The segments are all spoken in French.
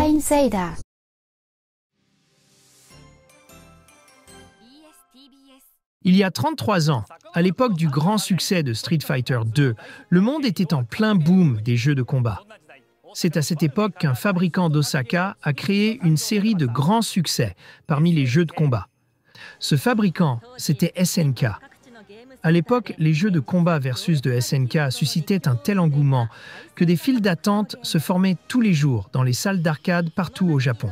Plain Seder. Il y a 33 ans, à l'époque du grand succès de Street Fighter 2, le monde était en plein boom des jeux de combat. C'est à cette époque qu'un fabricant d'Osaka a créé une série de grands succès parmi les jeux de combat. Ce fabricant, c'était SNK. À l'époque, les jeux de combat versus de SNK suscitaient un tel engouement que des files d'attente se formaient tous les jours dans les salles d'arcade partout au Japon.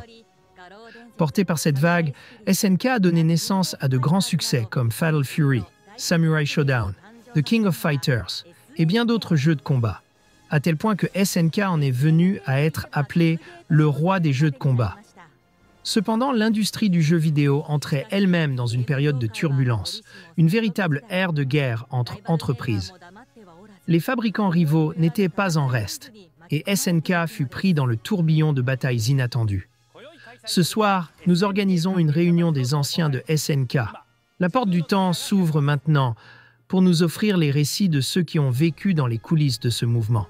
Porté par cette vague, SNK a donné naissance à de grands succès comme Fatal Fury, Samurai Shodown, The King of Fighters et bien d'autres jeux de combat, à tel point que SNK en est venu à être appelé le roi des jeux de combat. Cependant, l'industrie du jeu vidéo entrait elle-même dans une période de turbulence, une véritable ère de guerre entre entreprises. Les fabricants rivaux n'étaient pas en reste, et SNK fut pris dans le tourbillon de batailles inattendues. Ce soir, nous organisons une réunion des anciens de SNK. La porte du temps s'ouvre maintenant pour nous offrir les récits de ceux qui ont vécu dans les coulisses de ce mouvement.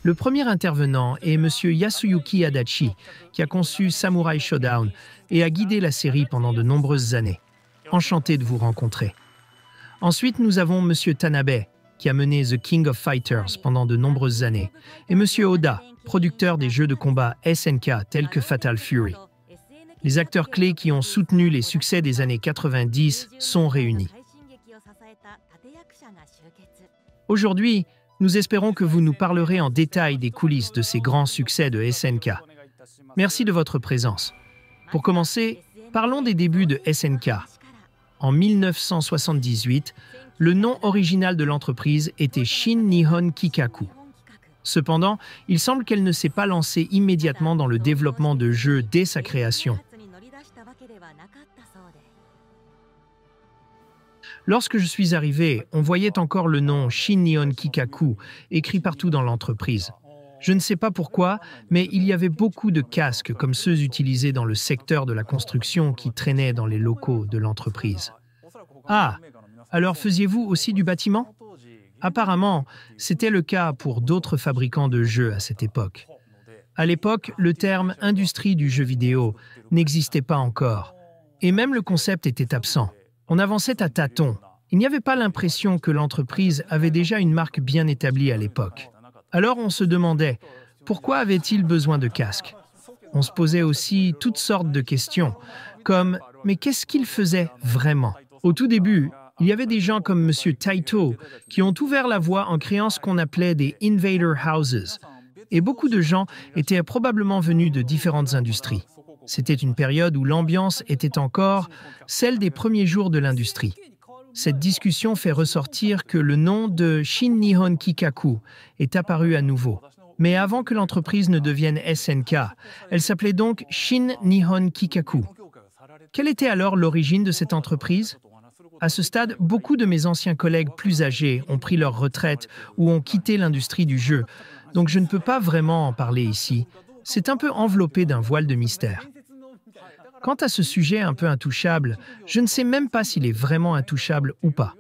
Le premier intervenant est M. Yasuyuki Adachi, qui a conçu Samurai Shodown et a guidé la série pendant de nombreuses années. Enchanté de vous rencontrer. Ensuite, nous avons M. Tanabe, qui a mené The King of Fighters pendant de nombreuses années, et M. Oda, producteur des jeux de combat SNK tels que Fatal Fury. Les acteurs clés qui ont soutenu les succès des années 90 sont réunis. Aujourd'hui, nous espérons que vous nous parlerez en détail des coulisses de ces grands succès de SNK. Merci de votre présence. Pour commencer, parlons des débuts de SNK. En 1978, le nom original de l'entreprise était Shin Nihon Kikaku. Cependant, il semble qu'elle ne s'est pas lancée immédiatement dans le développement de jeux dès sa création. Lorsque je suis arrivé, on voyait encore le nom Shin Nihon Kikaku écrit partout dans l'entreprise. Je ne sais pas pourquoi, mais il y avait beaucoup de casques comme ceux utilisés dans le secteur de la construction qui traînaient dans les locaux de l'entreprise. Ah, alors faisiez-vous aussi du bâtiment? Apparemment, c'était le cas pour d'autres fabricants de jeux à cette époque. À l'époque, le terme « industrie du jeu vidéo » n'existait pas encore, et même le concept était absent. On avançait à tâtons. Il n'y avait pas l'impression que l'entreprise avait déjà une marque bien établie à l'époque. Alors on se demandait, pourquoi avait-il besoin de casques? On se posait aussi toutes sortes de questions, comme « mais qu'est-ce qu'il faisait vraiment ?» Au tout début, il y avait des gens comme M. Taito qui ont ouvert la voie en créant ce qu'on appelait des « invader houses ». Et beaucoup de gens étaient probablement venus de différentes industries. C'était une période où l'ambiance était encore celle des premiers jours de l'industrie. Cette discussion fait ressortir que le nom de Shin Nihon Kikaku est apparu à nouveau. Mais avant que l'entreprise ne devienne SNK, elle s'appelait donc Shin Nihon Kikaku. Quelle était alors l'origine de cette entreprise? À ce stade, beaucoup de mes anciens collègues plus âgés ont pris leur retraite ou ont quitté l'industrie du jeu, donc je ne peux pas vraiment en parler ici. C'est un peu enveloppé d'un voile de mystère. Quant à ce sujet un peu intouchable, je ne sais même pas s'il est vraiment intouchable ou pas.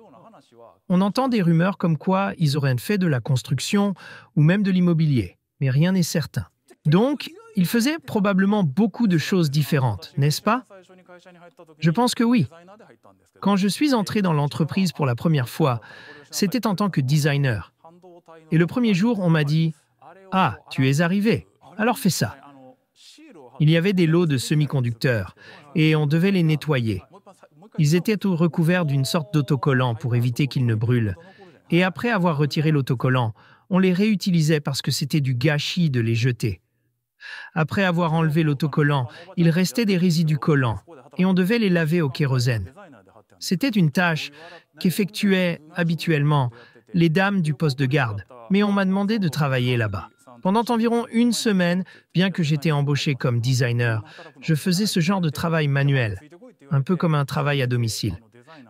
On entend des rumeurs comme quoi ils auraient fait de la construction ou même de l'immobilier, mais rien n'est certain. Donc, ils faisaient probablement beaucoup de choses différentes, n'est-ce pas? Je pense que oui. Quand je suis entré dans l'entreprise pour la première fois, c'était en tant que designer. Et le premier jour, on m'a dit « Ah, tu es arrivé, alors fais ça ». Il y avait des lots de semi-conducteurs et on devait les nettoyer. Ils étaient recouverts d'une sorte d'autocollant pour éviter qu'ils ne brûlent. Et après avoir retiré l'autocollant, on les réutilisait parce que c'était du gâchis de les jeter. Après avoir enlevé l'autocollant, il restait des résidus collants et on devait les laver au kérosène. C'était une tâche qu'effectuaient habituellement les dames du poste de garde, mais on m'a demandé de travailler là-bas. Pendant environ une semaine, bien que j'étais embauché comme designer, je faisais ce genre de travail manuel, un peu comme un travail à domicile.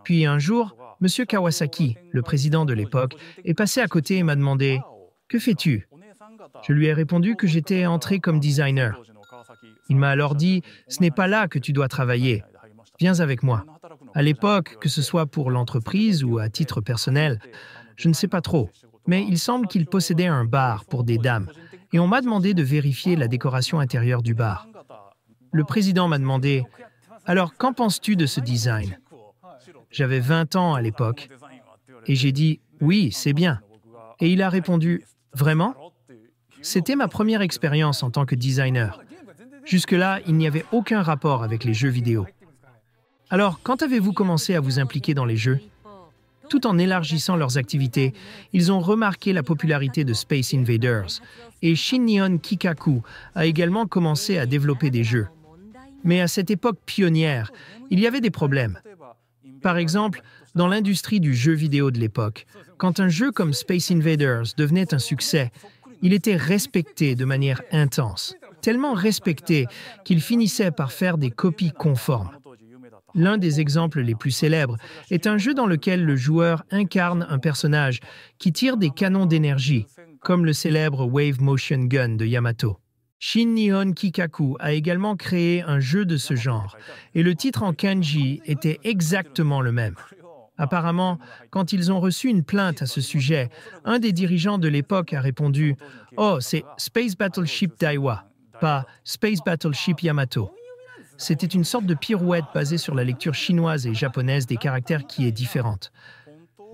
Puis un jour, M. Kawasaki, le président de l'époque, est passé à côté et m'a demandé « Que fais-tu » Je lui ai répondu que j'étais entré comme designer. Il m'a alors dit « Ce n'est pas là que tu dois travailler. Viens avec moi. » À l'époque, que ce soit pour l'entreprise ou à titre personnel, je ne sais pas trop, mais il semble qu'il possédait un bar pour des dames, et on m'a demandé de vérifier la décoration intérieure du bar. Le président m'a demandé « Alors, qu'en penses-tu de ce design ?» J'avais 20 ans à l'époque, et j'ai dit « Oui, c'est bien ». Et il a répondu « Vraiment ?» C'était ma première expérience en tant que designer. Jusque-là, il n'y avait aucun rapport avec les jeux vidéo. Alors, quand avez-vous commencé à vous impliquer dans les jeux? Tout en élargissant leurs activités, ils ont remarqué la popularité de Space Invaders, et Shin Nihon Kikaku a également commencé à développer des jeux. Mais à cette époque pionnière, il y avait des problèmes. Par exemple, dans l'industrie du jeu vidéo de l'époque, quand un jeu comme Space Invaders devenait un succès, il était respecté de manière intense, tellement respecté qu'il finissait par faire des copies conformes. L'un des exemples les plus célèbres est un jeu dans lequel le joueur incarne un personnage qui tire des canons d'énergie, comme le célèbre Wave Motion Gun de Yamato. Shin Nihon Kikaku a également créé un jeu de ce genre, et le titre en kanji était exactement le même. Apparemment, quand ils ont reçu une plainte à ce sujet, un des dirigeants de l'époque a répondu « Oh, c'est Space Battleship Daiwa, pas Space Battleship Yamato ». C'était une sorte de pirouette basée sur la lecture chinoise et japonaise des caractères qui est différente.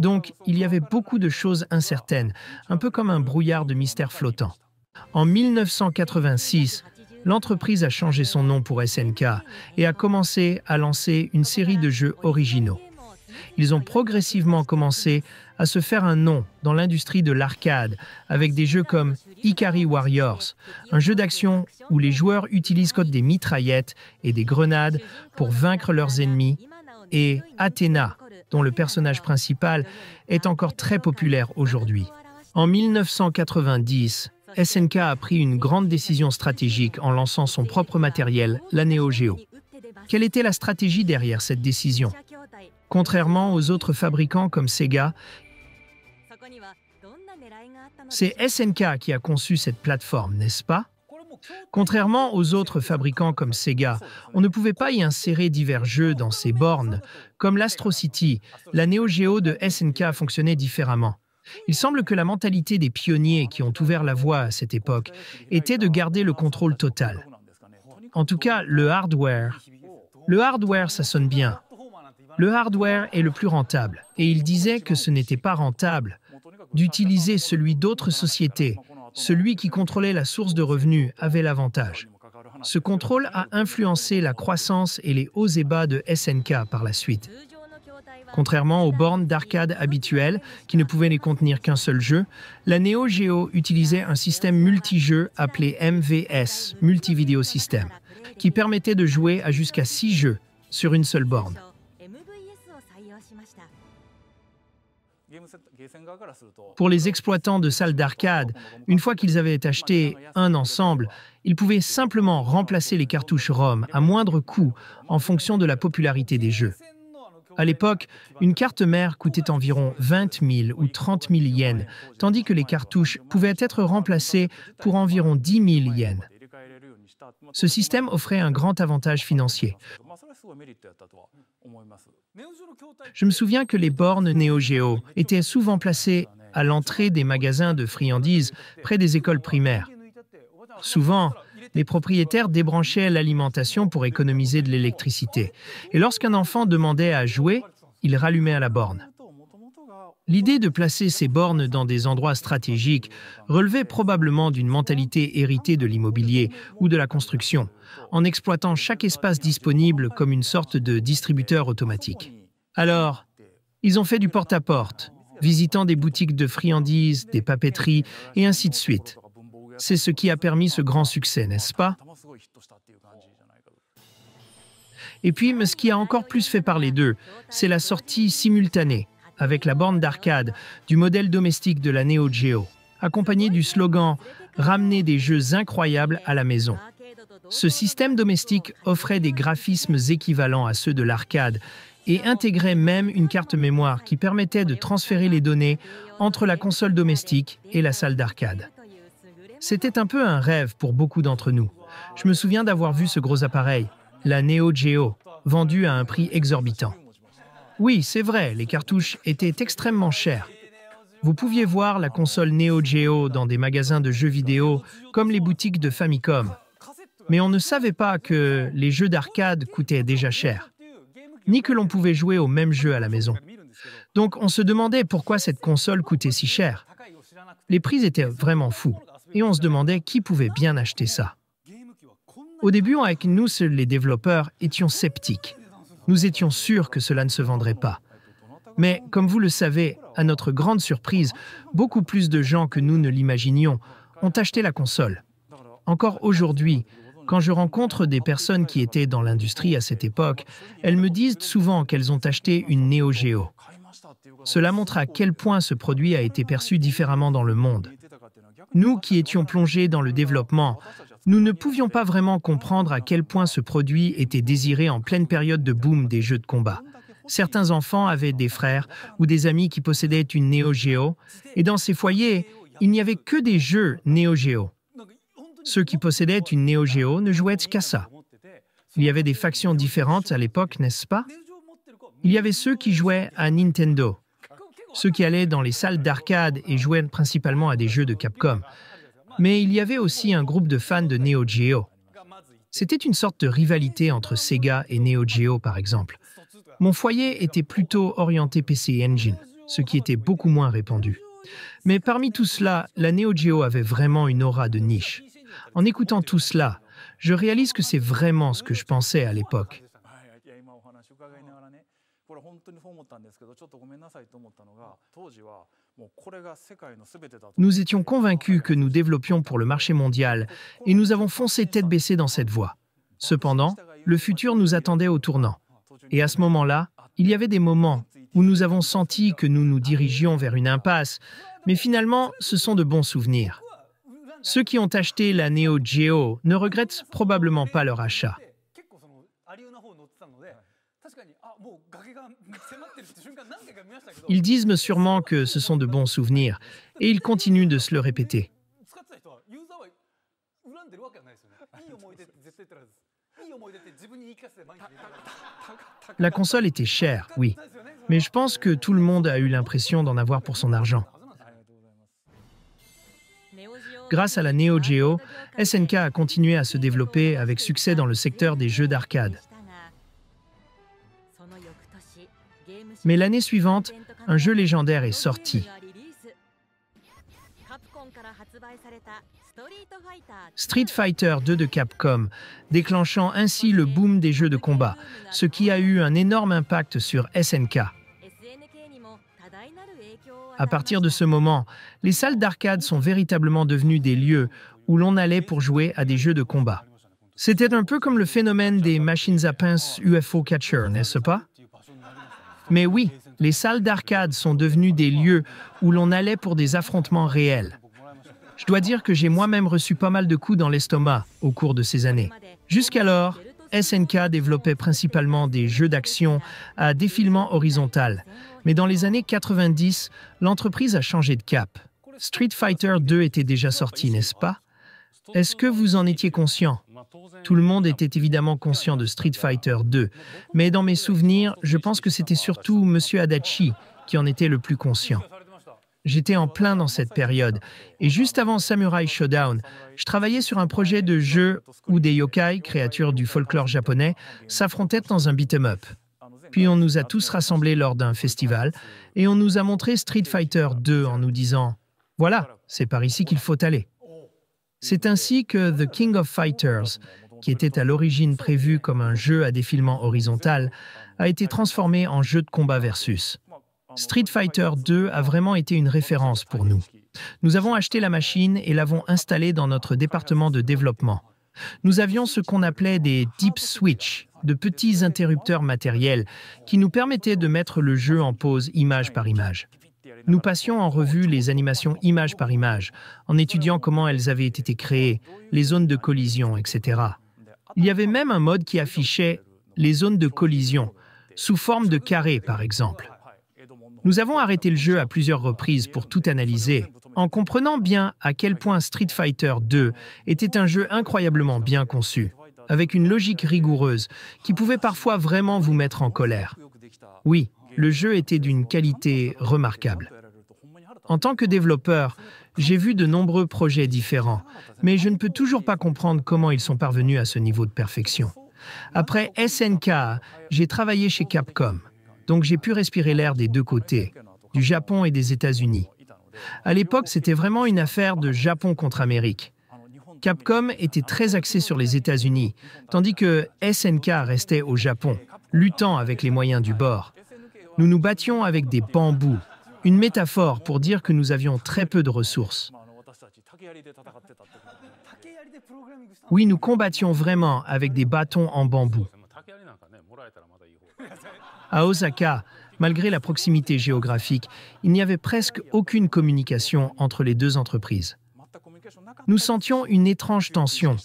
Donc, il y avait beaucoup de choses incertaines, un peu comme un brouillard de mystère flottant. En 1986, l'entreprise a changé son nom pour SNK et a commencé à lancer une série de jeux originaux. Ils ont progressivement commencé à se faire un nom dans l'industrie de l'arcade avec des jeux comme Ikari Warriors, un jeu d'action où les joueurs utilisent des mitraillettes et des grenades pour vaincre leurs ennemis, et Athena, dont le personnage principal est encore très populaire aujourd'hui. En 1990, SNK a pris une grande décision stratégique en lançant son propre matériel, la Neo Geo. Quelle était la stratégie derrière cette décision? Contrairement aux autres fabricants comme Sega, c'est SNK qui a conçu cette plateforme, n'est-ce pas? Contrairement aux autres fabricants comme Sega, on ne pouvait pas y insérer divers jeux dans ces bornes. Comme l'Astro City, la Neo Geo de SNK fonctionnait différemment. Il semble que la mentalité des pionniers qui ont ouvert la voie à cette époque était de garder le contrôle total. En tout cas, le hardware, ça sonne bien. Le hardware est le plus rentable, et il disait que ce n'était pas rentable d'utiliser celui d'autres sociétés. Celui qui contrôlait la source de revenus avait l'avantage. Ce contrôle a influencé la croissance et les hauts et bas de SNK par la suite. Contrairement aux bornes d'arcade habituelles, qui ne pouvaient les contenir qu'un seul jeu, la Neo Geo utilisait un système multijeu appelé MVS, Multi-Video System, qui permettait de jouer à jusqu'à 6 jeux sur une seule borne. Pour les exploitants de salles d'arcade, une fois qu'ils avaient acheté un ensemble, ils pouvaient simplement remplacer les cartouches ROM à moindre coût en fonction de la popularité des jeux. À l'époque, une carte mère coûtait environ 20 000 ou 30 000 yens, tandis que les cartouches pouvaient être remplacées pour environ 10 000 yens. Ce système offrait un grand avantage financier. Je me souviens que les bornes Neo Geo étaient souvent placées à l'entrée des magasins de friandises près des écoles primaires. Souvent, les propriétaires débranchaient l'alimentation pour économiser de l'électricité. Et lorsqu'un enfant demandait à jouer, il rallumait à la borne. L'idée de placer ces bornes dans des endroits stratégiques relevait probablement d'une mentalité héritée de l'immobilier ou de la construction, en exploitant chaque espace disponible comme une sorte de distributeur automatique. Alors, ils ont fait du porte-à-porte, visitant des boutiques de friandises, des papeteries et ainsi de suite. C'est ce qui a permis ce grand succès, n'est-ce pas? Et puis, ce qui a encore plus fait parler d'eux, c'est la sortie simultanée, avec la borne d'arcade, du modèle domestique de la Neo Geo, accompagné du slogan « Ramener des jeux incroyables à la maison ». Ce système domestique offrait des graphismes équivalents à ceux de l'arcade et intégrait même une carte mémoire qui permettait de transférer les données entre la console domestique et la salle d'arcade. C'était un peu un rêve pour beaucoup d'entre nous. Je me souviens d'avoir vu ce gros appareil, la Neo Geo, vendu à un prix exorbitant. Oui, c'est vrai, les cartouches étaient extrêmement chères. Vous pouviez voir la console Neo Geo dans des magasins de jeux vidéo comme les boutiques de Famicom. Mais on ne savait pas que les jeux d'arcade coûtaient déjà cher, ni que l'on pouvait jouer au même jeu à la maison. Donc on se demandait pourquoi cette console coûtait si cher. Les prix étaient vraiment fous, et on se demandait qui pouvait bien acheter ça. Au début, avec nous, les développeurs étions sceptiques. Nous étions sûrs que cela ne se vendrait pas. Mais, comme vous le savez, à notre grande surprise, beaucoup plus de gens que nous ne l'imaginions ont acheté la console. Encore aujourd'hui, quand je rencontre des personnes qui étaient dans l'industrie à cette époque, elles me disent souvent qu'elles ont acheté une Neo Geo. Cela montre à quel point ce produit a été perçu différemment dans le monde. Nous qui étions plongés dans le développement, nous ne pouvions pas vraiment comprendre à quel point ce produit était désiré en pleine période de boom des jeux de combat. Certains enfants avaient des frères ou des amis qui possédaient une Neo Geo, et dans ces foyers, il n'y avait que des jeux Neo Geo. Ceux qui possédaient une Neo Geo ne jouaient qu'à ça. Il y avait des factions différentes à l'époque, n'est-ce pas? Il y avait ceux qui jouaient à Nintendo, ceux qui allaient dans les salles d'arcade et jouaient principalement à des jeux de Capcom. Mais il y avait aussi un groupe de fans de Neo Geo. C'était une sorte de rivalité entre Sega et Neo Geo, par exemple. Mon foyer était plutôt orienté PC Engine, ce qui était beaucoup moins répandu. Mais parmi tout cela, la Neo Geo avait vraiment une aura de niche. En écoutant tout cela, je réalise que c'est vraiment ce que je pensais à l'époque. Nous étions convaincus que nous développions pour le marché mondial et nous avons foncé tête baissée dans cette voie. Cependant, le futur nous attendait au tournant. Et à ce moment-là, il y avait des moments où nous avons senti que nous nous dirigions vers une impasse, mais finalement, ce sont de bons souvenirs. Ceux qui ont acheté la Neo Geo ne regrettent probablement pas leur achat. Ils disent sûrement que ce sont de bons souvenirs, et ils continuent de se le répéter. La console était chère, oui, mais je pense que tout le monde a eu l'impression d'en avoir pour son argent. Grâce à la Neo Geo, SNK a continué à se développer avec succès dans le secteur des jeux d'arcade. Mais l'année suivante, un jeu légendaire est sorti. Street Fighter 2 de Capcom, déclenchant ainsi le boom des jeux de combat, ce qui a eu un énorme impact sur SNK. À partir de ce moment, les salles d'arcade sont véritablement devenues des lieux où l'on allait pour jouer à des jeux de combat. C'était un peu comme le phénomène des machines à pince UFO Catcher, n'est-ce pas? Mais oui, les salles d'arcade sont devenues des lieux où l'on allait pour des affrontements réels. Je dois dire que j'ai moi-même reçu pas mal de coups dans l'estomac au cours de ces années. Jusqu'alors, SNK développait principalement des jeux d'action à défilement horizontal. Mais dans les années 90, l'entreprise a changé de cap. Street Fighter 2 était déjà sorti, n'est-ce pas? Est-ce que vous en étiez conscient? Tout le monde était évidemment conscient de Street Fighter 2, mais dans mes souvenirs, je pense que c'était surtout M. Adachi qui en était le plus conscient. J'étais en plein dans cette période, et juste avant Samurai Shodown, je travaillais sur un projet de jeu où des yokai, créatures du folklore japonais, s'affrontaient dans un beat 'em up. Puis on nous a tous rassemblés lors d'un festival, et on nous a montré Street Fighter 2 en nous disant « Voilà, c'est par ici qu'il faut aller ». C'est ainsi que The King of Fighters, qui était à l'origine prévu comme un jeu à défilement horizontal, a été transformé en jeu de combat versus. Street Fighter 2 a vraiment été une référence pour nous. Nous avons acheté la machine et l'avons installée dans notre département de développement. Nous avions ce qu'on appelait des deep switch, de petits interrupteurs matériels qui nous permettaient de mettre le jeu en pause image par image. Nous passions en revue les animations image par image, en étudiant comment elles avaient été créées, les zones de collision, etc. Il y avait même un mode qui affichait les zones de collision, sous forme de carré par exemple. Nous avons arrêté le jeu à plusieurs reprises pour tout analyser, en comprenant bien à quel point Street Fighter 2 était un jeu incroyablement bien conçu, avec une logique rigoureuse qui pouvait parfois vraiment vous mettre en colère. Oui, Le jeu était d'une qualité remarquable. En tant que développeur, j'ai vu de nombreux projets différents, mais je ne peux toujours pas comprendre comment ils sont parvenus à ce niveau de perfection. Après SNK, j'ai travaillé chez Capcom, donc j'ai pu respirer l'air des deux côtés, du Japon et des États-Unis. À l'époque, c'était vraiment une affaire de Japon contre Amérique. Capcom était très axé sur les États-Unis, tandis que SNK restait au Japon, luttant avec les moyens du bord. Nous nous battions avec des bambous, une métaphore pour dire que nous avions très peu de ressources. Oui, nous combattions vraiment avec des bâtons en bambou. À Osaka, malgré la proximité géographique, il n'y avait presque aucune communication entre les deux entreprises. Nous sentions une étrange tension,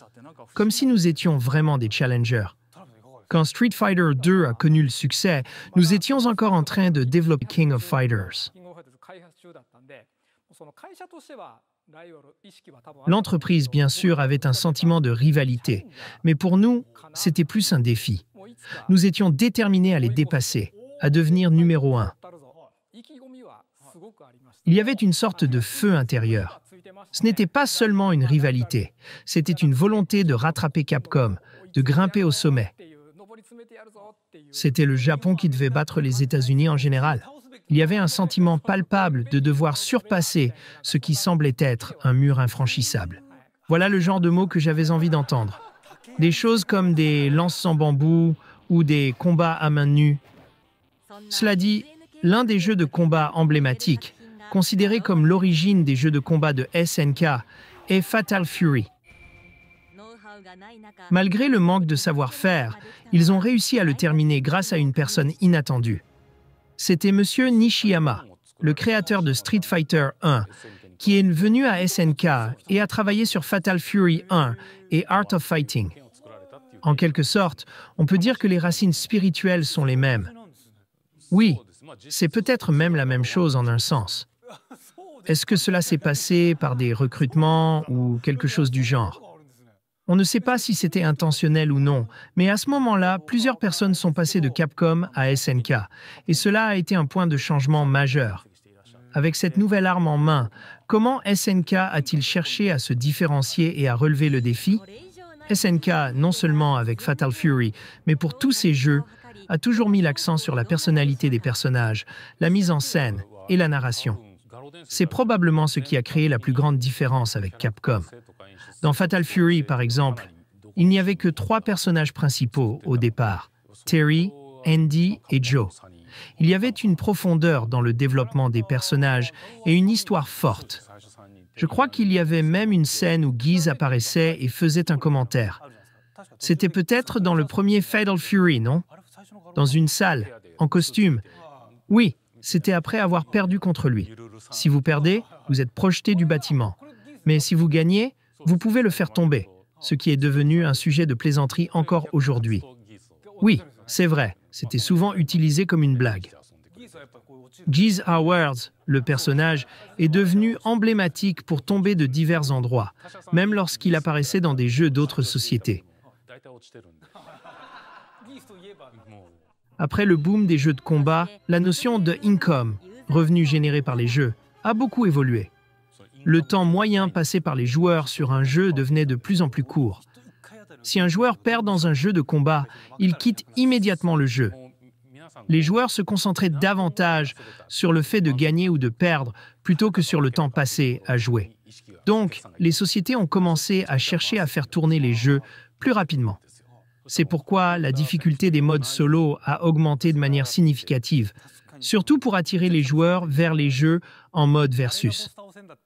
comme si nous étions vraiment des challengers. Quand Street Fighter 2 a connu le succès, nous étions encore en train de développer King of Fighters. L'entreprise, bien sûr, avait un sentiment de rivalité, mais pour nous, c'était plus un défi. Nous étions déterminés à les dépasser, à devenir numéro 1. Il y avait une sorte de feu intérieur. Ce n'était pas seulement une rivalité, c'était une volonté de rattraper Capcom, de grimper au sommet. C'était le Japon qui devait battre les États-Unis en général. Il y avait un sentiment palpable de devoir surpasser ce qui semblait être un mur infranchissable. Voilà le genre de mots que j'avais envie d'entendre. Des choses comme des lances sans bambou ou des combats à main nue. Cela dit, l'un des jeux de combat emblématiques, considéré comme l'origine des jeux de combat de SNK, est Fatal Fury. Malgré le manque de savoir-faire, ils ont réussi à le terminer grâce à une personne inattendue. C'était Monsieur Nishiyama, le créateur de Street Fighter 1, qui est venu à SNK et a travaillé sur Fatal Fury 1 et Art of Fighting. En quelque sorte, on peut dire que les racines spirituelles sont les mêmes. Oui, c'est peut-être même la même chose en un sens. Est-ce que cela s'est passé par des recrutements ou quelque chose du genre? On ne sait pas si c'était intentionnel ou non, mais à ce moment-là, plusieurs personnes sont passées de Capcom à SNK, et cela a été un point de changement majeur. Avec cette nouvelle arme en main, comment SNK a-t-il cherché à se différencier et à relever le défi? SNK, non seulement avec Fatal Fury, mais pour tous ses jeux, a toujours mis l'accent sur la personnalité des personnages, la mise en scène et la narration. C'est probablement ce qui a créé la plus grande différence avec Capcom. Dans Fatal Fury, par exemple, il n'y avait que 3 personnages principaux au départ, Terry, Andy et Joe. Il y avait une profondeur dans le développement des personnages et une histoire forte. Je crois qu'il y avait même une scène où Guise apparaissait et faisait un commentaire. C'était peut-être dans le premier Fatal Fury, non? Dans une salle, en costume. Oui, c'était après avoir perdu contre lui. Si vous perdez, vous êtes projeté du bâtiment. Mais si vous gagnez, vous pouvez le faire tomber, ce qui est devenu un sujet de plaisanterie encore aujourd'hui. Oui, c'est vrai, c'était souvent utilisé comme une blague. Geese Howard, le personnage, est devenu emblématique pour tomber de divers endroits, même lorsqu'il apparaissait dans des jeux d'autres sociétés. Après le boom des jeux de combat, la notion de income, revenu généré par les jeux, a beaucoup évolué. Le temps moyen passé par les joueurs sur un jeu devenait de plus en plus court. Si un joueur perd dans un jeu de combat, il quitte immédiatement le jeu. Les joueurs se concentraient davantage sur le fait de gagner ou de perdre plutôt que sur le temps passé à jouer. Donc, les sociétés ont commencé à chercher à faire tourner les jeux plus rapidement. C'est pourquoi la difficulté des modes solo a augmenté de manière significative, surtout pour attirer les joueurs vers les jeux en mode versus.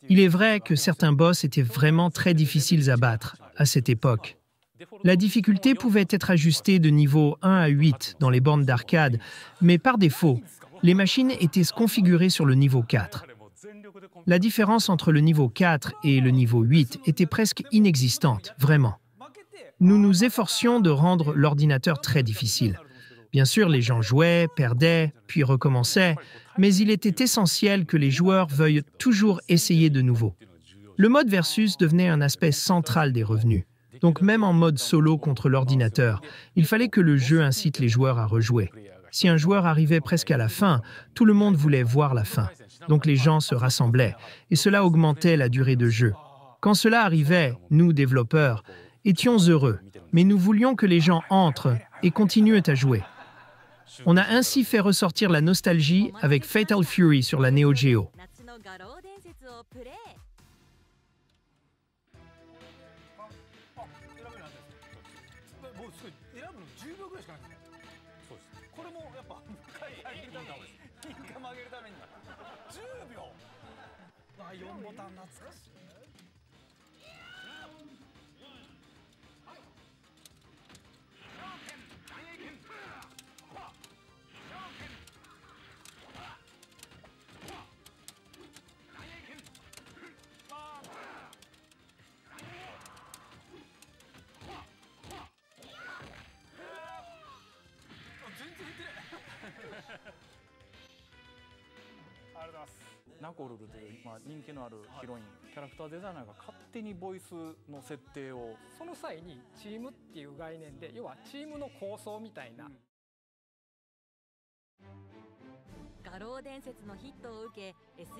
Il est vrai que certains boss étaient vraiment très difficiles à battre à cette époque. La difficulté pouvait être ajustée de niveau 1 à 8 dans les bornes d'arcade, mais par défaut, les machines étaient configurées sur le niveau 4. La différence entre le niveau 4 et le niveau 8 était presque inexistante, vraiment. Nous nous efforcions de rendre l'ordinateur très difficile. Bien sûr, les gens jouaient, perdaient, puis recommençaient, mais il était essentiel que les joueurs veuillent toujours essayer de nouveau. Le mode versus devenait un aspect central des revenus. Donc même en mode solo contre l'ordinateur, il fallait que le jeu incite les joueurs à rejouer. Si un joueur arrivait presque à la fin, tout le monde voulait voir la fin. Donc les gens se rassemblaient, et cela augmentait la durée de jeu. Quand cela arrivait, nous, développeurs, étions heureux, mais nous voulions que les gens entrent et continuent à jouer. On a ainsi fait ressortir la nostalgie avec Fatal Fury sur la Neo Geo.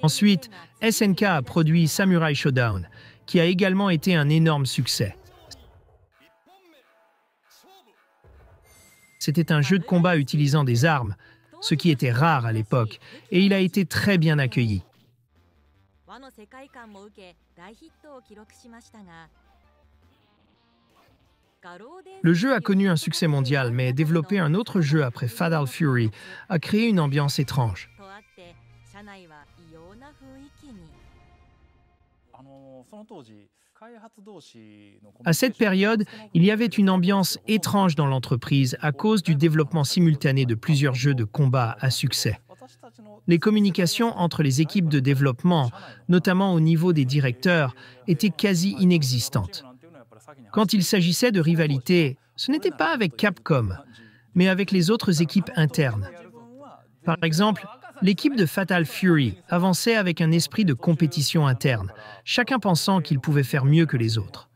Ensuite, SNK a produit Samurai Shodown, qui a également été un énorme succès. C'était un jeu de combat utilisant des armes, ce qui était rare à l'époque, et il a été très bien accueilli. Le jeu a connu un succès mondial, mais développer un autre jeu après Fatal Fury a créé une ambiance étrange. À cette période, il y avait une ambiance étrange dans l'entreprise à cause du développement simultané de plusieurs jeux de combat à succès. Les communications entre les équipes de développement, notamment au niveau des directeurs, étaient quasi inexistantes. Quand il s'agissait de rivalité, ce n'était pas avec Capcom, mais avec les autres équipes internes. Par exemple, l'équipe de Fatal Fury avançait avec un esprit de compétition interne, chacun pensant qu'il pouvait faire mieux que les autres.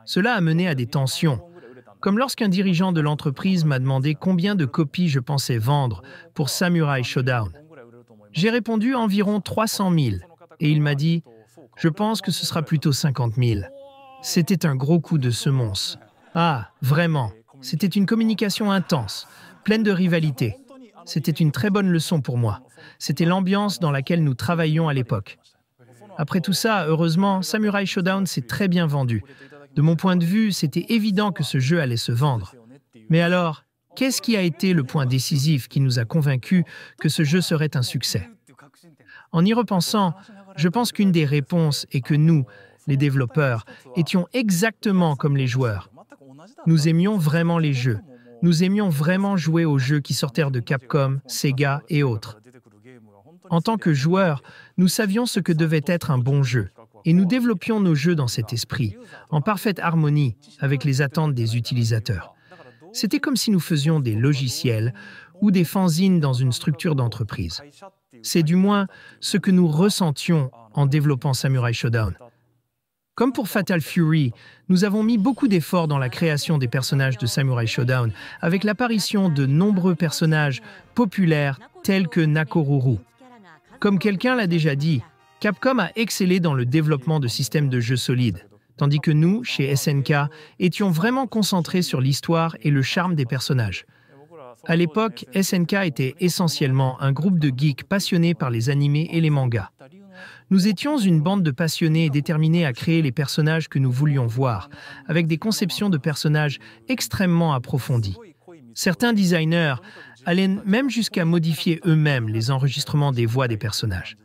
Cela a mené à des tensions, comme lorsqu'un dirigeant de l'entreprise m'a demandé combien de copies je pensais vendre pour Samurai Shodown. J'ai répondu environ 300 000, et il m'a dit « Je pense que ce sera plutôt 50 000 ». C'était un gros coup de semonce. Ah, vraiment, c'était une communication intense, pleine de rivalité. C'était une très bonne leçon pour moi. C'était l'ambiance dans laquelle nous travaillions à l'époque. Après tout ça, heureusement, Samurai Shodown s'est très bien vendu. De mon point de vue, c'était évident que ce jeu allait se vendre. Mais alors, qu'est-ce qui a été le point décisif qui nous a convaincus que ce jeu serait un succès? En y repensant, je pense qu'une des réponses est que nous, les développeurs, étions exactement comme les joueurs. Nous aimions vraiment les jeux. Nous aimions vraiment jouer aux jeux qui sortaient de Capcom, Sega et autres. En tant que joueurs, nous savions ce que devait être un bon jeu, et nous développions nos jeux dans cet esprit, en parfaite harmonie avec les attentes des utilisateurs. C'était comme si nous faisions des logiciels ou des fanzines dans une structure d'entreprise. C'est du moins ce que nous ressentions en développant Samurai Shodown. Comme pour Fatal Fury, nous avons mis beaucoup d'efforts dans la création des personnages de Samurai Shodown, avec l'apparition de nombreux personnages populaires tels que Nakoruru. Comme quelqu'un l'a déjà dit, Capcom a excellé dans le développement de systèmes de jeux solides, tandis que nous, chez SNK, étions vraiment concentrés sur l'histoire et le charme des personnages. À l'époque, SNK était essentiellement un groupe de geeks passionnés par les animés et les mangas. Nous étions une bande de passionnés déterminés à créer les personnages que nous voulions voir, avec des conceptions de personnages extrêmement approfondies. Certains designers allaient même jusqu'à modifier eux-mêmes les enregistrements des voix des personnages.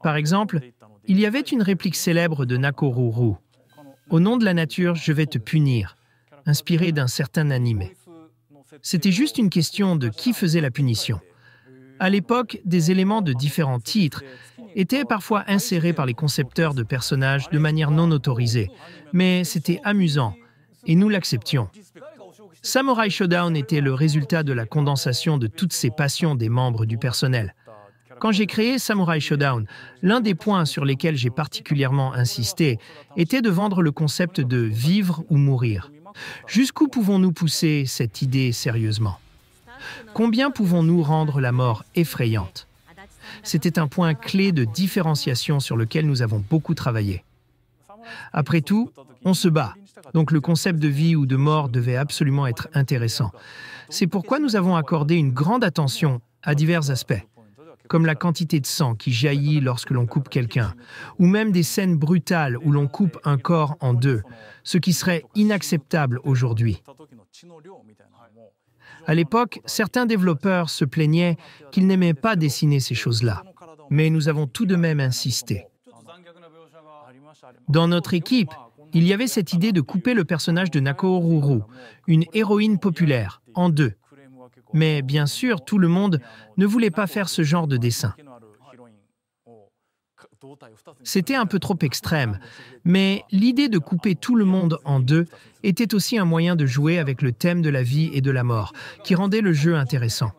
Par exemple, il y avait une réplique célèbre de Nakoruru. « Au nom de la nature, je vais te punir », inspirée d'un certain animé. C'était juste une question de qui faisait la punition. À l'époque, des éléments de différents titres étaient parfois insérés par les concepteurs de personnages de manière non autorisée, mais c'était amusant, et nous l'acceptions. Samurai Shodown était le résultat de la condensation de toutes ces passions des membres du personnel. Quand j'ai créé Samurai Shodown, l'un des points sur lesquels j'ai particulièrement insisté était de vendre le concept de « vivre ou mourir ». Jusqu'où pouvons-nous pousser cette idée sérieusement? Combien pouvons-nous rendre la mort effrayante? C'était un point clé de différenciation sur lequel nous avons beaucoup travaillé. Après tout, on se bat, donc le concept de vie ou de mort devait absolument être intéressant. C'est pourquoi nous avons accordé une grande attention à divers aspects, comme la quantité de sang qui jaillit lorsque l'on coupe quelqu'un, ou même des scènes brutales où l'on coupe un corps en deux, ce qui serait inacceptable aujourd'hui. À l'époque, certains développeurs se plaignaient qu'ils n'aimaient pas dessiner ces choses-là, mais nous avons tout de même insisté. Dans notre équipe, il y avait cette idée de couper le personnage de Nako Oruru, une héroïne populaire, en deux. Mais bien sûr, tout le monde ne voulait pas faire ce genre de dessin. C'était un peu trop extrême, mais l'idée de couper tout le monde en deux était aussi un moyen de jouer avec le thème de la vie et de la mort, qui rendait le jeu intéressant.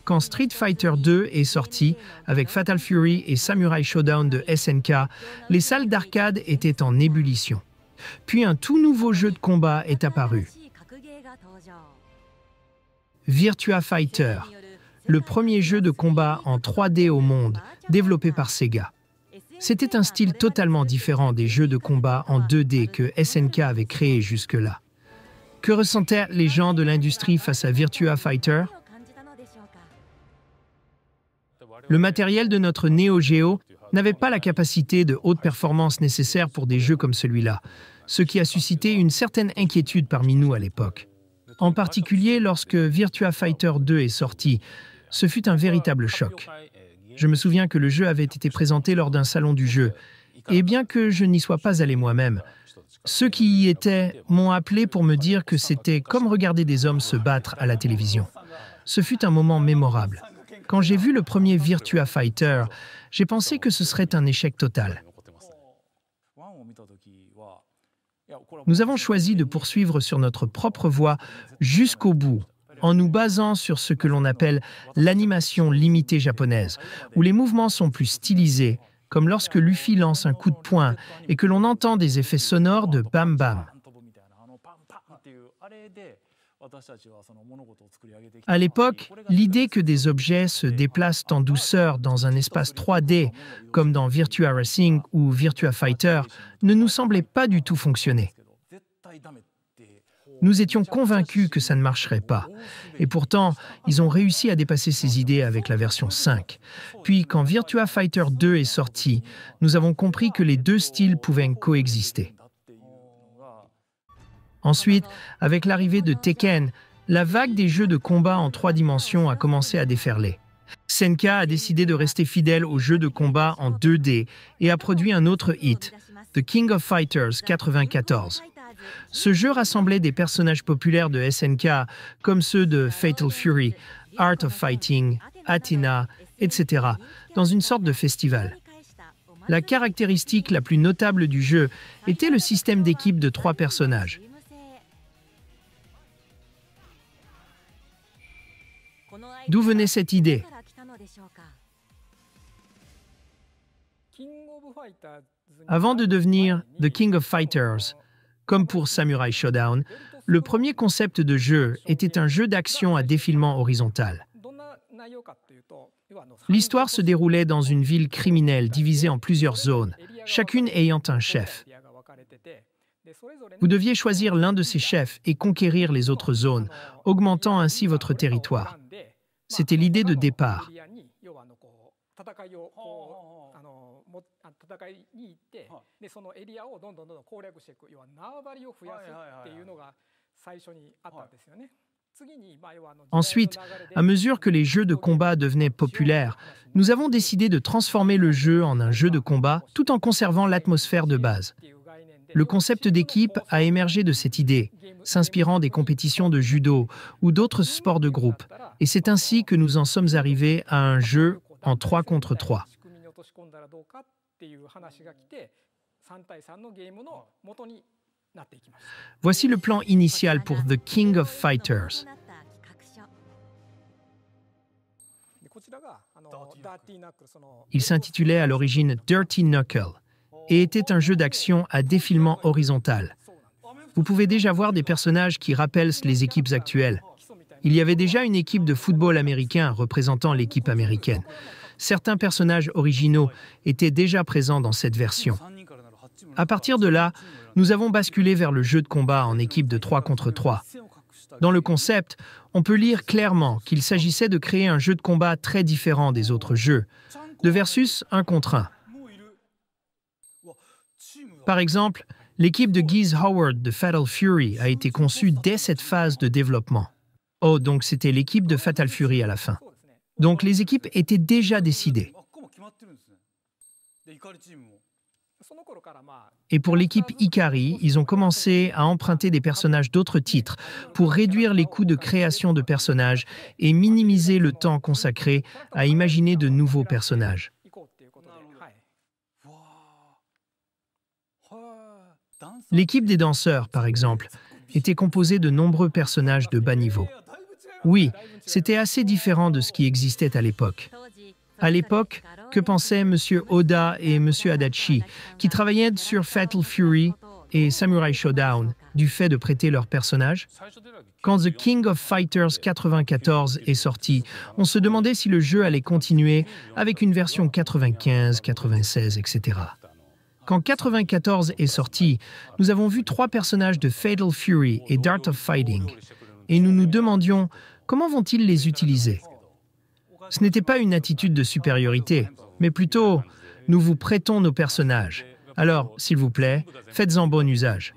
Quand Street Fighter 2 est sorti, avec Fatal Fury et Samurai Shodown de SNK, les salles d'arcade étaient en ébullition. Puis un tout nouveau jeu de combat est apparu. Virtua Fighter, le premier jeu de combat en 3D au monde, développé par Sega. C'était un style totalement différent des jeux de combat en 2D que SNK avait créés jusque-là. Que ressentaient les gens de l'industrie face à Virtua Fighter? Le matériel de notre Neo Geo n'avait pas la capacité de haute performance nécessaire pour des jeux comme celui-là, ce qui a suscité une certaine inquiétude parmi nous à l'époque. En particulier lorsque Virtua Fighter 2 est sorti, ce fut un véritable choc. Je me souviens que le jeu avait été présenté lors d'un salon du jeu, et bien que je n'y sois pas allé moi-même, ceux qui y étaient m'ont appelé pour me dire que c'était comme regarder des hommes se battre à la télévision. Ce fut un moment mémorable. Quand j'ai vu le premier Virtua Fighter, j'ai pensé que ce serait un échec total. Nous avons choisi de poursuivre sur notre propre voie jusqu'au bout, en nous basant sur ce que l'on appelle l'animation limitée japonaise, où les mouvements sont plus stylisés, comme lorsque Luffy lance un coup de poing et que l'on entend des effets sonores de bam bam. À l'époque, l'idée que des objets se déplacent en douceur dans un espace 3D, comme dans Virtua Racing ou Virtua Fighter, ne nous semblait pas du tout fonctionner. Nous étions convaincus que ça ne marcherait pas. Et pourtant, ils ont réussi à dépasser ces idées avec la version 5. Puis, quand Virtua Fighter 2 est sorti, nous avons compris que les deux styles pouvaient coexister. Ensuite, avec l'arrivée de Tekken, la vague des jeux de combat en 3 dimensions a commencé à déferler. Senka a décidé de rester fidèle aux jeux de combat en 2D et a produit un autre hit, The King of Fighters 94. Ce jeu rassemblait des personnages populaires de SNK comme ceux de Fatal Fury, Art of Fighting, Athena, etc., dans une sorte de festival. La caractéristique la plus notable du jeu était le système d'équipe de 3 personnages. D'où venait cette idée? Avant de devenir The King of Fighters, comme pour Samurai Shodown, le premier concept de jeu était un jeu d'action à défilement horizontal. L'histoire se déroulait dans une ville criminelle divisée en plusieurs zones, chacune ayant un chef. Vous deviez choisir l'un de ces chefs et conquérir les autres zones, augmentant ainsi votre territoire. C'était l'idée de départ. Ensuite, à mesure que les jeux de combat devenaient populaires, nous avons décidé de transformer le jeu en un jeu de combat tout en conservant l'atmosphère de base. Le concept d'équipe a émergé de cette idée, s'inspirant des compétitions de judo ou d'autres sports de groupe, et c'est ainsi que nous en sommes arrivés à un jeu en 3 contre 3. Voici le plan initial pour The King of Fighters. Il s'intitulait à l'origine Dirty Knuckle et était un jeu d'action à défilement horizontal. vous pouvez déjà voir des personnages qui rappellent les équipes actuelles. Il y avait déjà une équipe de football américain représentant l'équipe américaine. Certains personnages originaux étaient déjà présents dans cette version. À partir de là, nous avons basculé vers le jeu de combat en équipe de 3 contre 3. Dans le concept, on peut lire clairement qu'il s'agissait de créer un jeu de combat très différent des autres jeux, de versus 1 contre 1. Par exemple, l'équipe de Geese Howard de Fatal Fury a été conçue dès cette phase de développement. Oh, donc c'était l'équipe de Fatal Fury à la fin. Donc les équipes étaient déjà décidées. Et pour l'équipe Ikari, ils ont commencé à emprunter des personnages d'autres titres pour réduire les coûts de création de personnages et minimiser le temps consacré à imaginer de nouveaux personnages. L'équipe des danseurs, par exemple, était composée de nombreux personnages de bas niveau. Oui, c'était assez différent de ce qui existait à l'époque. À l'époque, que pensaient M. Oda et M. Adachi, qui travaillaient sur Fatal Fury et Samurai Showdown, du fait de prêter leurs personnages? Quand The King of Fighters 94 est sorti, on se demandait si le jeu allait continuer avec une version 95, 96, etc. Quand 94 est sorti, nous avons vu 3 personnages de Fatal Fury et d'Art of Fighting, et nous nous demandions comment vont-ils les utiliser. Ce n'était pas une attitude de supériorité, mais plutôt « nous vous prêtons nos personnages. Alors, s'il vous plaît, faites-en bon usage ».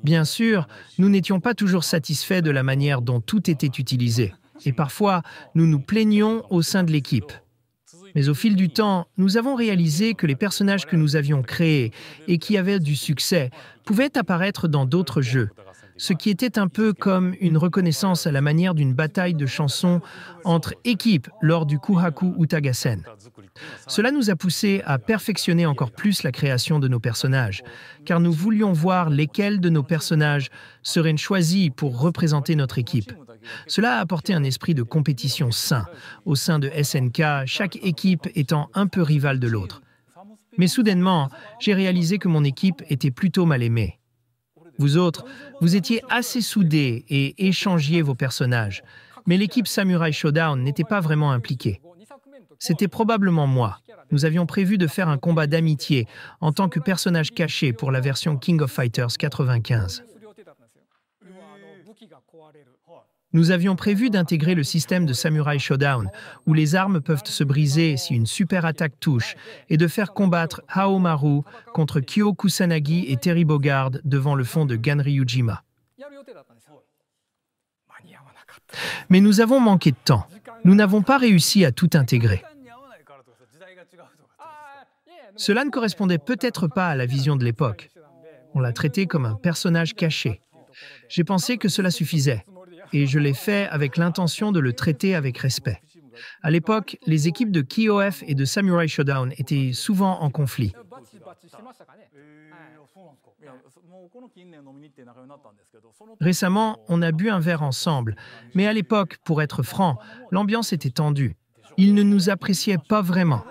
Bien sûr, nous n'étions pas toujours satisfaits de la manière dont tout était utilisé, et parfois, nous nous plaignions au sein de l'équipe. Mais au fil du temps, nous avons réalisé que les personnages que nous avions créés et qui avaient du succès pouvaient apparaître dans d'autres jeux, ce qui était un peu comme une reconnaissance à la manière d'une bataille de chansons entre équipes lors du Kuhaku Utagasen. Cela nous a poussé à perfectionner encore plus la création de nos personnages, car nous voulions voir lesquels de nos personnages seraient choisis pour représenter notre équipe. Cela a apporté un esprit de compétition sain. Au sein de SNK, chaque équipe étant un peu rivale de l'autre. Mais soudainement, j'ai réalisé que mon équipe était plutôt mal aimée. Vous autres, vous étiez assez soudés et échangiez vos personnages, mais l'équipe Samurai Showdown n'était pas vraiment impliquée. C'était probablement moi. Nous avions prévu de faire un combat d'amitié en tant que personnage caché pour la version King of Fighters 95. Nous avions prévu d'intégrer le système de Samurai Showdown, où les armes peuvent se briser si une super attaque touche, et de faire combattre Haomaru contre Kyo Kusanagi et Terry Bogard devant le fond de Ganryujima. Mais nous avons manqué de temps. Nous n'avons pas réussi à tout intégrer. Cela ne correspondait peut-être pas à la vision de l'époque. On l'a traité comme un personnage caché. J'ai pensé que cela suffisait. Et je l'ai fait avec l'intention de le traiter avec respect. À l'époque, les équipes de KOF et de Samurai Showdown étaient souvent en conflit. Récemment, on a bu un verre ensemble, mais à l'époque, pour être franc, l'ambiance était tendue. Ils ne nous appréciaient pas vraiment.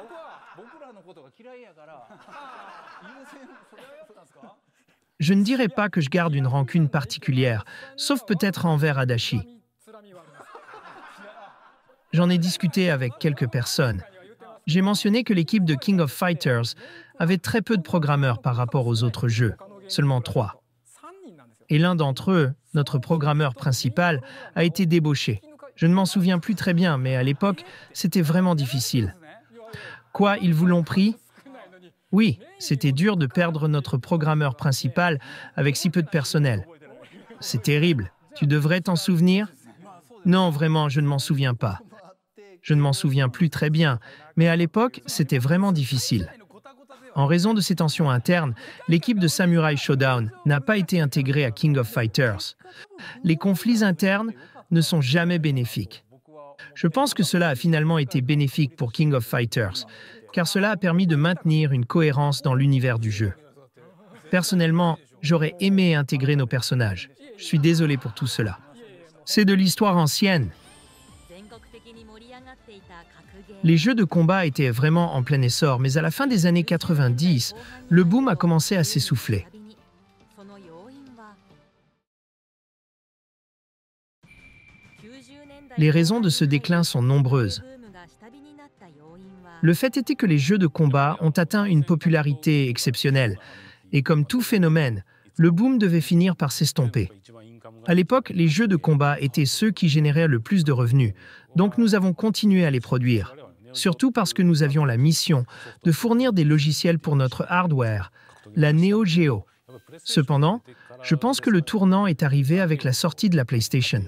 Je ne dirais pas que je garde une rancune particulière, sauf peut-être envers Adachi. J'en ai discuté avec quelques personnes. J'ai mentionné que l'équipe de King of Fighters avait très peu de programmeurs par rapport aux autres jeux, seulement 3. Et l'un d'entre eux, notre programmeur principal, a été débauché. Je ne m'en souviens plus très bien, mais à l'époque, c'était vraiment difficile. Quoi, ils vous l'ont pris ? Oui, c'était dur de perdre notre programmeur principal avec si peu de personnel. C'est terrible. Tu devrais t'en souvenir? Non, vraiment, je ne m'en souviens pas. Je ne m'en souviens plus très bien, mais à l'époque, c'était vraiment difficile. En raison de ces tensions internes, l'équipe de Samurai Showdown n'a pas été intégrée à King of Fighters. Les conflits internes ne sont jamais bénéfiques. Je pense que cela a finalement été bénéfique pour King of Fighters, car cela a permis de maintenir une cohérence dans l'univers du jeu. Personnellement, j'aurais aimé intégrer nos personnages. Je suis désolé pour tout cela. C'est de l'histoire ancienne. Les jeux de combat étaient vraiment en plein essor, mais à la fin des années 90, le boom a commencé à s'essouffler. Les raisons de ce déclin sont nombreuses. Le fait était que les jeux de combat ont atteint une popularité exceptionnelle. Et comme tout phénomène, le boom devait finir par s'estomper. À l'époque, les jeux de combat étaient ceux qui généraient le plus de revenus. Donc nous avons continué à les produire. Surtout parce que nous avions la mission de fournir des logiciels pour notre hardware, la Neo Geo. Cependant, je pense que le tournant est arrivé avec la sortie de la PlayStation.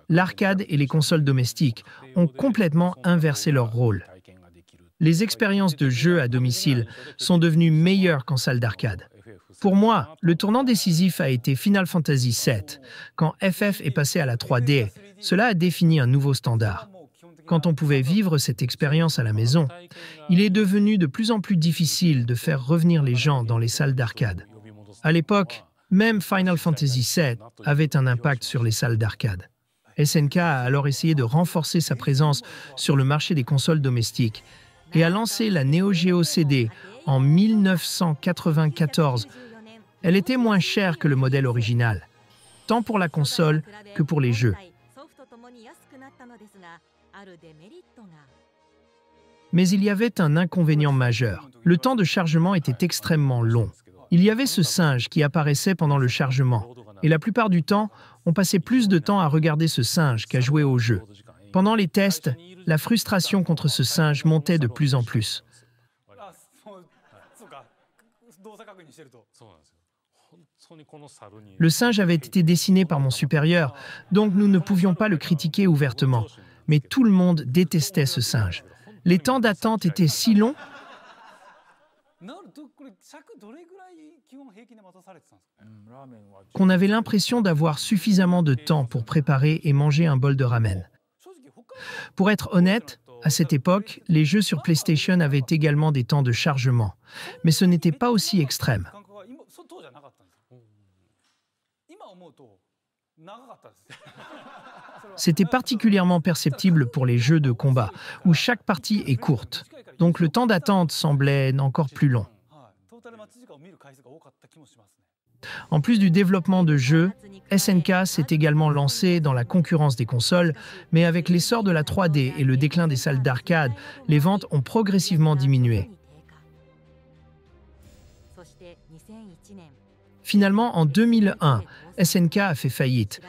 L'arcade et les consoles domestiques ont complètement inversé leur rôle. Les expériences de jeu à domicile sont devenues meilleures qu'en salle d'arcade. Pour moi, le tournant décisif a été Final Fantasy VII. Quand FF est passé à la 3D, cela a défini un nouveau standard. Quand on pouvait vivre cette expérience à la maison, il est devenu de plus en plus difficile de faire revenir les gens dans les salles d'arcade. À l'époque, même Final Fantasy VII avait un impact sur les salles d'arcade. SNK a alors essayé de renforcer sa présence sur le marché des consoles domestiques et a lancé la Neo Geo CD en 1994. Elle était moins chère que le modèle original, tant pour la console que pour les jeux. Mais il y avait un inconvénient majeur. Le temps de chargement était extrêmement long. Il y avait ce singe qui apparaissait pendant le chargement. Et la plupart du temps, on passait plus de temps à regarder ce singe qu'à jouer au jeu. Pendant les tests, la frustration contre ce singe montait de plus en plus. Le singe avait été dessiné par mon supérieur, donc nous ne pouvions pas le critiquer ouvertement. Mais tout le monde détestait ce singe. Les temps d'attente étaient si longs. Qu'on avait l'impression d'avoir suffisamment de temps pour préparer et manger un bol de ramen. Pour être honnête, à cette époque, les jeux sur PlayStation avaient également des temps de chargement, mais ce n'était pas aussi extrême. C'était particulièrement perceptible pour les jeux de combat, où chaque partie est courte, donc le temps d'attente semblait encore plus long. En plus du développement de jeux, SNK s'est également lancé dans la concurrence des consoles, mais avec l'essor de la 3D et le déclin des salles d'arcade, les ventes ont progressivement diminué. Finalement, en 2001, SNK a fait faillite.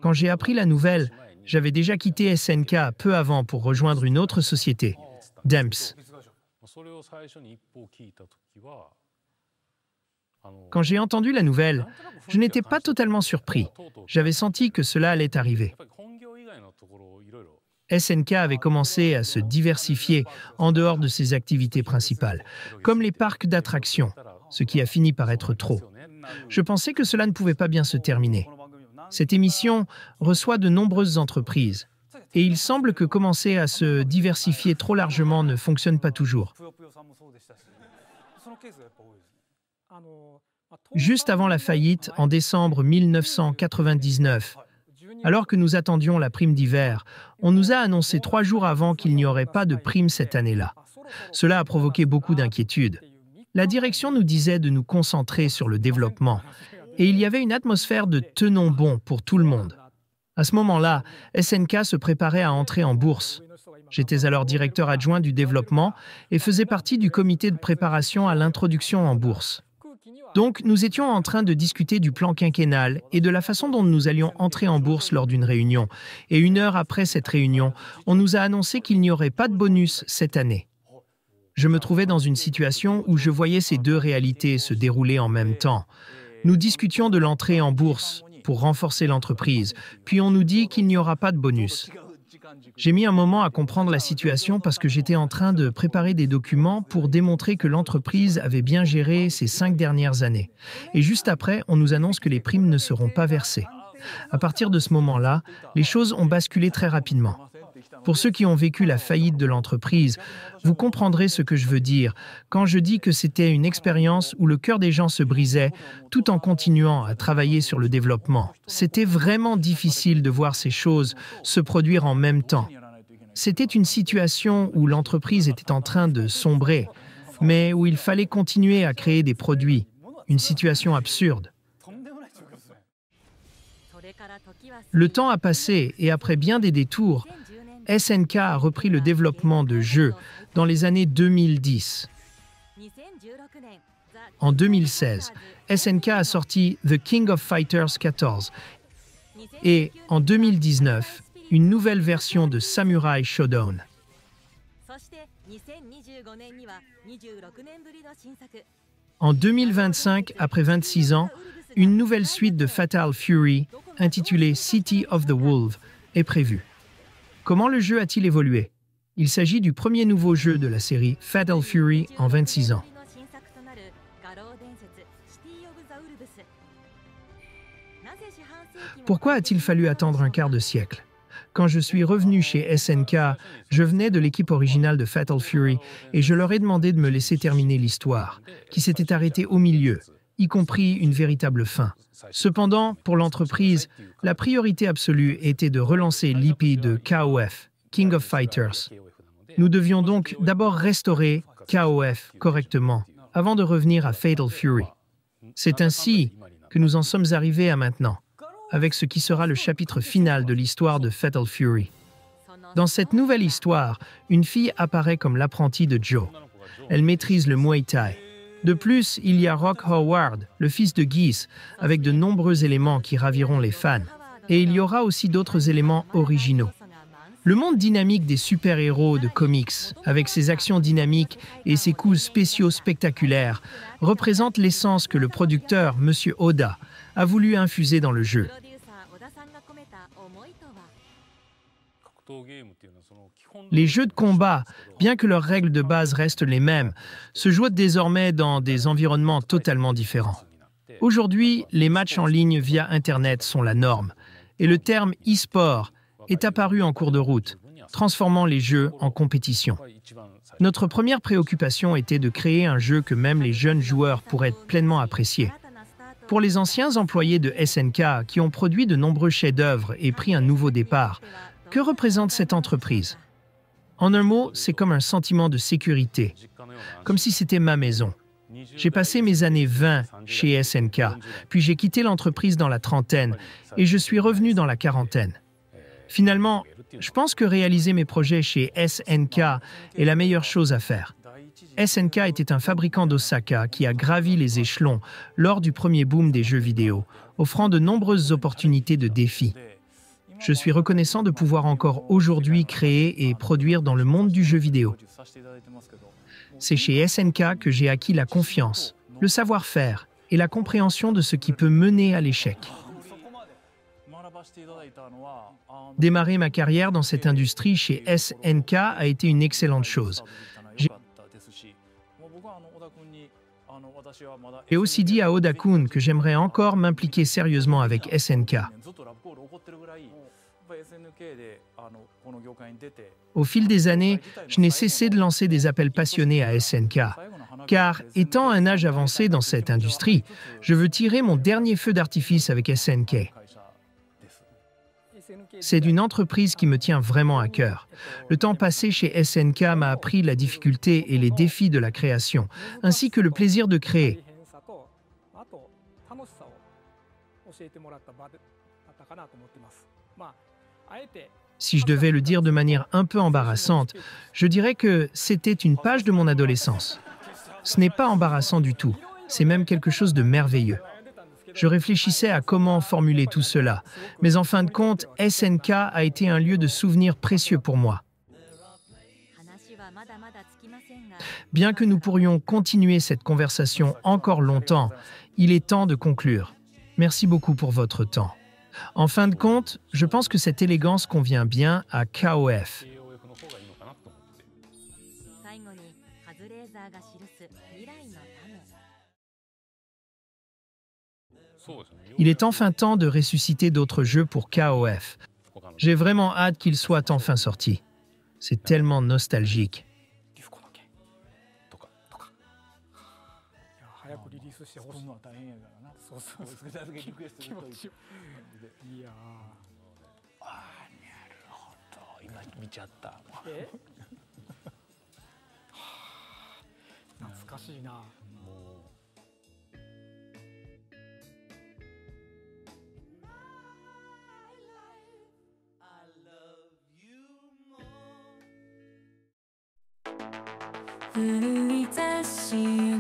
Quand j'ai appris la nouvelle, j'avais déjà quitté SNK peu avant pour rejoindre une autre société, DEMPS. Quand j'ai entendu la nouvelle, je n'étais pas totalement surpris. J'avais senti que cela allait arriver. SNK avait commencé à se diversifier en dehors de ses activités principales, comme les parcs d'attractions, ce qui a fini par être trop. Je pensais que cela ne pouvait pas bien se terminer. Cette émission reçoit de nombreuses entreprises, et il semble que commencer à se diversifier trop largement ne fonctionne pas toujours. Juste avant la faillite, en décembre 1999, alors que nous attendions la prime d'hiver, on nous a annoncé 3 jours avant qu'il n'y aurait pas de prime cette année-là. Cela a provoqué beaucoup d'inquiétudes. La direction nous disait de nous concentrer sur le développement, et il y avait une atmosphère de « tenons bon » pour tout le monde. À ce moment-là, SNK se préparait à entrer en bourse. J'étais alors directeur adjoint du développement et faisais partie du comité de préparation à l'introduction en bourse. Donc, nous étions en train de discuter du plan quinquennal et de la façon dont nous allions entrer en bourse lors d'une réunion. Et 1 heure après cette réunion, on nous a annoncé qu'il n'y aurait pas de bonus cette année. Je me trouvais dans une situation où je voyais ces deux réalités se dérouler en même temps. Nous discutions de l'entrée en bourse pour renforcer l'entreprise, puis on nous dit qu'il n'y aura pas de bonus. J'ai mis un moment à comprendre la situation parce que j'étais en train de préparer des documents pour démontrer que l'entreprise avait bien géré ces 5 dernières années. Et juste après, on nous annonce que les primes ne seront pas versées. À partir de ce moment-là, les choses ont basculé très rapidement. Pour ceux qui ont vécu la faillite de l'entreprise, vous comprendrez ce que je veux dire quand je dis que c'était une expérience où le cœur des gens se brisait tout en continuant à travailler sur le développement. C'était vraiment difficile de voir ces choses se produire en même temps. C'était une situation où l'entreprise était en train de sombrer mais où il fallait continuer à créer des produits. Une situation absurde. Le temps a passé et après bien des détours, SNK a repris le développement de jeux dans les années 2010. En 2016, SNK a sorti The King of Fighters 14 et en 2019, une nouvelle version de Samurai Shodown. En 2025, après 26 ans, une nouvelle suite de Fatal Fury, intitulée City of the Wolves, est prévue. Comment le jeu a-t-il évolué? Il s'agit du premier nouveau jeu de la série Fatal Fury en 26 ans. Pourquoi a-t-il fallu attendre un quart de siècle? Quand je suis revenu chez SNK, je venais de l'équipe originale de Fatal Fury et je leur ai demandé de me laisser terminer l'histoire, qui s'était arrêtée au milieu, y compris une véritable fin. Cependant, pour l'entreprise, la priorité absolue était de relancer l'IP de KOF, King of Fighters. Nous devions donc d'abord restaurer KOF correctement, avant de revenir à Fatal Fury. C'est ainsi que nous en sommes arrivés à maintenant, avec ce qui sera le chapitre final de l'histoire de Fatal Fury. Dans cette nouvelle histoire, une fille apparaît comme l'apprentie de Joe. Elle maîtrise le Muay Thai. De plus, il y a Rock Howard, le fils de Geese, avec de nombreux éléments qui raviront les fans. Et il y aura aussi d'autres éléments originaux. Le monde dynamique des super-héros de comics, avec ses actions dynamiques et ses coups spéciaux spectaculaires, représente l'essence que le producteur, M. Oda, a voulu infuser dans le jeu. Les jeux de combat, bien que leurs règles de base restent les mêmes, se jouent désormais dans des environnements totalement différents. Aujourd'hui, les matchs en ligne via Internet sont la norme, et le terme e-sport est apparu en cours de route, transformant les jeux en compétition. Notre première préoccupation était de créer un jeu que même les jeunes joueurs pourraient pleinement apprécier. Pour les anciens employés de SNK qui ont produit de nombreux chefs-d'œuvre et pris un nouveau départ, que représente cette entreprise? En un mot, c'est comme un sentiment de sécurité, comme si c'était ma maison. J'ai passé mes années 20 chez SNK, puis j'ai quitté l'entreprise dans la trentaine et je suis revenu dans la quarantaine. Finalement, je pense que réaliser mes projets chez SNK est la meilleure chose à faire. SNK était un fabricant d'Osaka qui a gravi les échelons lors du premier boom des jeux vidéo, offrant de nombreuses opportunités de défis. Je suis reconnaissant de pouvoir encore aujourd'hui créer et produire dans le monde du jeu vidéo. C'est chez SNK que j'ai acquis la confiance, le savoir-faire et la compréhension de ce qui peut mener à l'échec. Démarrer ma carrière dans cette industrie chez SNK a été une excellente chose. J'ai aussi dit à Oda-kun que j'aimerais encore m'impliquer sérieusement avec SNK. Au fil des années, je n'ai cessé de lancer des appels passionnés à SNK, car étant à un âge avancé dans cette industrie, je veux tirer mon dernier feu d'artifice avec SNK. C'est une entreprise qui me tient vraiment à cœur. Le temps passé chez SNK m'a appris la difficulté et les défis de la création, ainsi que le plaisir de créer. Si je devais le dire de manière un peu embarrassante, je dirais que c'était une page de mon adolescence. Ce n'est pas embarrassant du tout, c'est même quelque chose de merveilleux. Je réfléchissais à comment formuler tout cela, mais en fin de compte, SNK a été un lieu de souvenirs précieux pour moi. Bien que nous pourrions continuer cette conversation encore longtemps, il est temps de conclure. Merci beaucoup pour votre temps. En fin de compte, je pense que cette élégance convient bien à KOF. Il est enfin temps de ressusciter d'autres jeux pour KOF. J'ai vraiment hâte qu'ils soient enfin sortis. C'est tellement nostalgique. 事情啊。降り出し